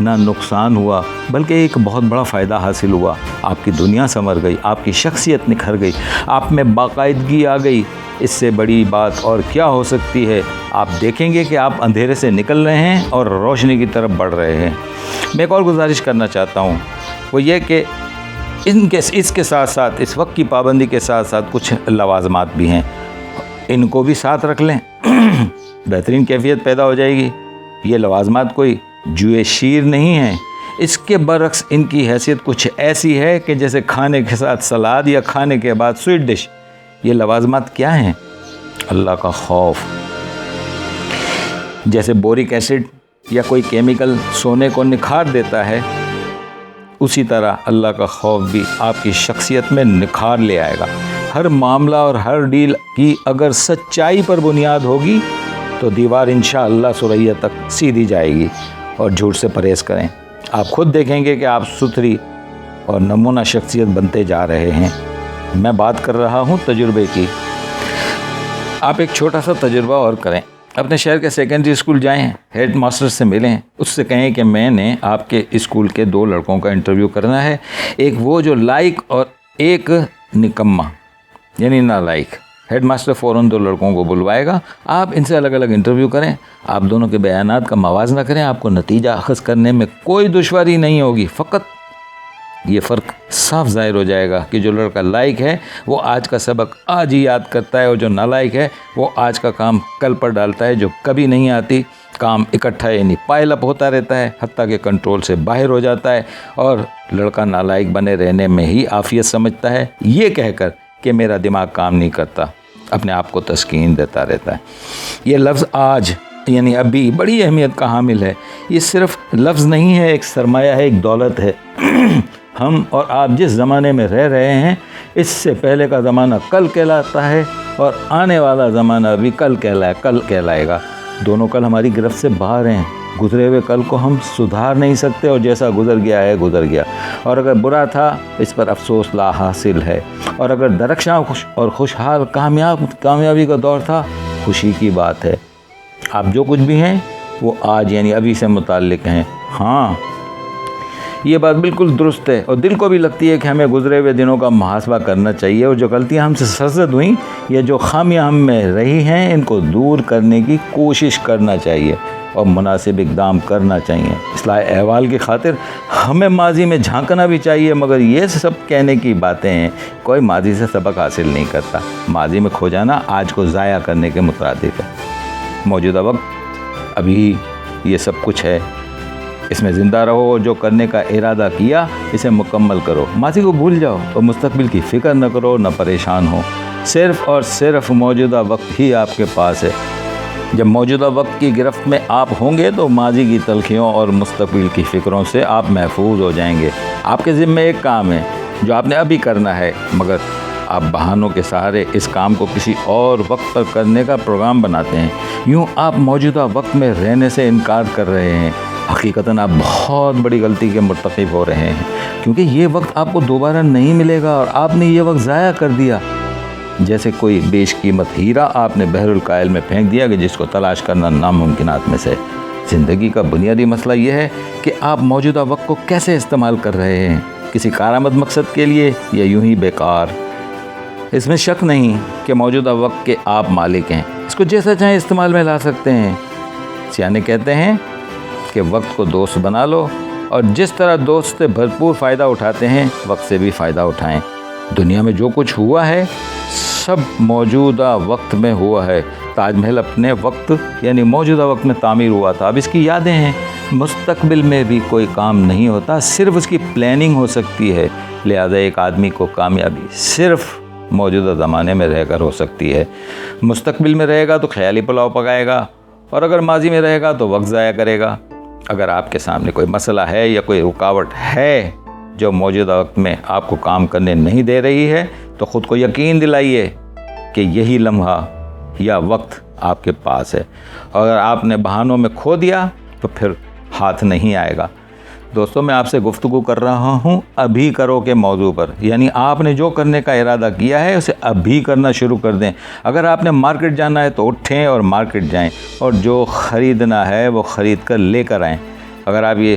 نہ نقصان ہوا، بلکہ ایک بہت بڑا فائدہ حاصل ہوا۔ آپ کی دنیا سنور گئی، آپ کی شخصیت نکھر گئی، آپ میں باقاعدگی آ گئی۔ اس سے بڑی بات اور کیا ہو سکتی ہے؟ آپ دیکھیں گے کہ آپ اندھیرے سے نکل رہے ہیں اور روشنی کی طرف بڑھ رہے ہیں۔ میں ایک اور گزارش کرنا چاہتا ہوں، وہ یہ کہ اس کے ساتھ ساتھ، اس وقت کی پابندی کے ساتھ ساتھ کچھ لوازمات بھی ہیں، ان کو بھی ساتھ رکھ لیں، بہترین کیفیت پیدا ہو جائے گی۔ یہ لوازمات کوئی جوئے شیر نہیں ہیں، اس کے برعکس ان کی حیثیت کچھ ایسی ہے کہ جیسے کھانے کے ساتھ سلاد یا کھانے کے بعد سویٹ ڈش۔ یہ لوازمات کیا ہیں؟ اللہ کا خوف۔ جیسے بورک ایسڈ یا کوئی کیمیکل سونے کو نکھار دیتا ہے، اسی طرح اللہ کا خوف بھی آپ کی شخصیت میں نکھار لے آئے گا۔ ہر معاملہ اور ہر ڈیل کی اگر سچائی پر بنیاد ہوگی تو دیوار انشاءاللہ سریا تک سیدھی جائے گی۔ اور جھوٹ سے پرہیز کریں، آپ خود دیکھیں گے کہ آپ ستھری اور نمونہ شخصیت بنتے جا رہے ہیں۔ میں بات کر رہا ہوں تجربے کی۔ آپ ایک چھوٹا سا تجربہ اور کریں، اپنے شہر کے سیکنڈری اسکول جائیں، ہیڈ ماسٹر سے ملیں، اس سے کہیں کہ میں نے آپ کے اسکول کے 2 لڑکوں کا انٹرویو کرنا ہے، ایک وہ جو لائق اور ایک نکما یعنی نالائق۔ ہیڈ ماسٹر فوراً 2 لڑکوں کو بلوائے گا، آپ ان سے الگ الگ انٹرویو کریں، آپ دونوں کے بیانات کا موازنہ کریں، آپ کو نتیجہ اخذ کرنے میں کوئی دشواری نہیں ہوگی۔ فقط یہ فرق صاف ظاہر ہو جائے گا کہ جو لڑکا لائق ہے وہ آج کا سبق آج ہی یاد کرتا ہے، اور جو نالائق ہے وہ آج کا کام کل پر ڈالتا ہے، جو کبھی نہیں آتی۔ کام اکٹھا یعنی پائل اپ ہوتا رہتا ہے، حتیٰ کہ کنٹرول سے باہر ہو جاتا ہے، اور لڑکا نالائق بنے رہنے میں ہی عافیت سمجھتا ہے، یہ کہہ کر کہ میرا دماغ کام نہیں کرتا، اپنے آپ کو تسکین دیتا رہتا ہے۔ یہ لفظ آج یعنی ابھی بڑی اہمیت کا حامل ہے۔ یہ صرف لفظ نہیں ہے، ایک سرمایہ ہے، ایک دولت ہے۔ ہم اور آپ جس زمانے میں رہ رہے ہیں، اس سے پہلے کا زمانہ کل کہلاتا ہے، اور آنے والا زمانہ بھی کل کہلائے گا۔ دونوں کل ہماری گرفت سے باہر ہیں۔ گزرے ہوئے کل کو ہم سدھار نہیں سکتے، اور جیسا گزر گیا ہے گزر گیا، اور اگر برا تھا اس پر افسوس لا حاصل ہے، اور اگر درخشاں اور خوشحال کامیابی کا دور تھا، خوشی کی بات ہے۔ آپ جو کچھ بھی ہیں وہ آج یعنی ابھی سے متعلق ہیں۔ ہاں، یہ بات بالکل درست ہے، اور دل کو بھی لگتی ہے کہ ہمیں گزرے ہوئے دنوں کا محاسبہ کرنا چاہیے، اور جو غلطیاں ہم سے سرزد ہوئیں یا جو خامیاں ہم میں رہی ہیں، ان کو دور کرنے کی کوشش کرنا چاہیے اور مناسب اقدام کرنا چاہیے۔ اصلاح احوال کی خاطر ہمیں ماضی میں جھانکنا بھی چاہیے، مگر یہ سب کہنے کی باتیں ہیں، کوئی ماضی سے سبق حاصل نہیں کرتا۔ ماضی میں کھو جانا آج کو ضائع کرنے کے مترادف ہے۔ موجودہ وقت ابھی یہ سب کچھ ہے، اس میں زندہ رہو، اور جو کرنے کا ارادہ کیا اسے مکمل کرو۔ ماضی کو بھول جاؤ اور مستقبل کی فکر نہ کرو، نہ پریشان ہو۔ صرف اور صرف موجودہ وقت ہی آپ کے پاس ہے۔ جب موجودہ وقت کی گرفت میں آپ ہوں گے تو ماضی کی تلخیوں اور مستقبل کی فکروں سے آپ محفوظ ہو جائیں گے۔ آپ کے ذمہ ایک کام ہے جو آپ نے ابھی کرنا ہے، مگر آپ بہانوں کے سہارے اس کام کو کسی اور وقت پر کرنے کا پروگرام بناتے ہیں۔ یوں آپ موجودہ وقت میں رہنے سے انکار کر رہے ہیں۔ حقیقتاً آپ بہت بڑی غلطی کے مرتکب ہو رہے ہیں، کیونکہ یہ وقت آپ کو دوبارہ نہیں ملے گا، اور آپ نے یہ وقت ضائع کر دیا۔ جیسے کوئی بیش قیمت ہیرا آپ نے بحر الکائل میں پھینک دیا کہ جس کو تلاش کرنا ناممکنات میں سے۔ زندگی کا بنیادی مسئلہ یہ ہے کہ آپ موجودہ وقت کو کیسے استعمال کر رہے ہیں، کسی کارآمد مقصد کے لیے یا یوں ہی بیکار۔ اس میں شک نہیں کہ موجودہ وقت کے آپ مالک ہیں، اس کو جیسا چاہیں استعمال میں لا سکتے ہیں۔ سیانے کہتے ہیں کہ وقت کو دوست بنا لو، اور جس طرح دوست سے بھرپور فائدہ اٹھاتے ہیں، وقت سے بھی فائدہ اٹھائیں۔ دنیا میں جو کچھ ہوا ہے سب موجودہ وقت میں ہوا ہے۔ تاج محل اپنے وقت یعنی موجودہ وقت میں تعمیر ہوا تھا، اب اس کی یادیں ہیں۔ مستقبل میں بھی کوئی کام نہیں ہوتا، صرف اس کی پلاننگ ہو سکتی ہے۔ لہذا ایک آدمی کو کامیابی صرف موجودہ زمانے میں رہ کر ہو سکتی ہے۔ مستقبل میں رہے گا تو خیالی پلاؤ پکائے گا، اور اگر ماضی میں رہے گا تو وقت ضائع کرے گا۔ اگر آپ کے سامنے کوئی مسئلہ ہے یا کوئی رکاوٹ ہے جو موجودہ وقت میں آپ کو کام کرنے نہیں دے رہی ہے، تو خود کو یقین دلائیے کہ یہی لمحہ یا وقت آپ کے پاس ہے، اور اگر آپ نے بہانوں میں کھو دیا تو پھر ہاتھ نہیں آئے گا۔ دوستوں، میں آپ سے گفتگو کر رہا ہوں ابھی کرو کے موضوع پر، یعنی آپ نے جو کرنے کا ارادہ کیا ہے اسے ابھی کرنا شروع کر دیں۔ اگر آپ نے مارکیٹ جانا ہے تو اٹھیں اور مارکیٹ جائیں، اور جو خریدنا ہے وہ خرید کر لے کر آئیں۔ اگر آپ یہ